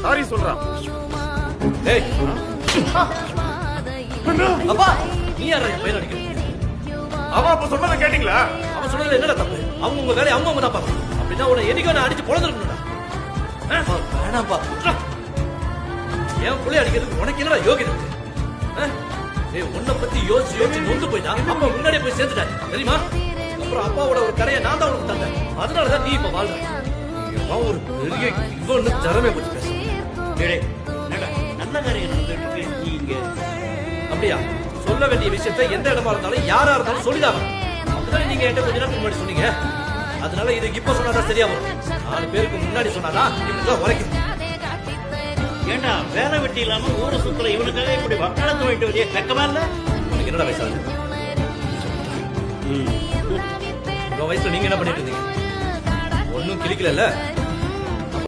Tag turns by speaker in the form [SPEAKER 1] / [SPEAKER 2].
[SPEAKER 1] Sorry சொல்றான்.
[SPEAKER 2] ஏய் அப்பா நீ யாரா என் பையன் அடிக்க?
[SPEAKER 1] அவன் அப்ப சொன்னதை கேட்டீங்களா?
[SPEAKER 2] அவன் சொன்னதுல என்னடா தப்பு? அவங்க உங்க வேலையை அவங்க தான் பார்ப்பாங்க. அப்படின்னா உன்னை என்னைக்கோ நான் அடிச்சு பொழந்துருக்கணும்டா. வேணாம்ப்பா. என் பிள்ளை அடிக்கிறதுக்கு உனக்கு என்னடா யோகியம் இருக்கு? ஏய் உன்னை பத்தி யோசிச்சு நொந்து போயிட்டா அப்பா முன்னாடியே போய் சேர்த்துட்டாரு தெரியுமா? அப்புறம் அப்பாவோட ஒரு கடையை நான் தான் உனக்கு தந்தேன். அதனாலதான் நீ இப்ப வாழ்ற. ஒரு பெரிய இவன்னு திறமை பத்தி பேச
[SPEAKER 3] நல்ல காரியம் நீங்க
[SPEAKER 2] அப்படியா? சொல்ல வேண்டிய விஷயத்த எந்த இடமா இருந்தாலும் யாரா இருந்தாலும் சொல்லிதான் அப்படிதான் நீங்க என்கிட்ட கொஞ்ச நேரம் முன்னாடி சொன்னீங்க. அதனால இது இப்ப சொன்னாதான் சரியா வரும். 4 பேருக்கு முன்னாடி சொன்னாதான் இவனுக்கு உரைக்கும்.
[SPEAKER 3] ஏண்டா வேலை வெட்டி இல்லாம ஊரை சுத்துற இவனுக்காக இப்படி வக்காலத்து வாங்கிட்டு வரைய வெக்கமா இல்ல?
[SPEAKER 2] உனக்கு என்னடா வயசாகுது? உங்க வயசுல நீங்க என்ன பண்ணிட்டு இருந்தீங்க? ஒன்னும் கிளிக்கல.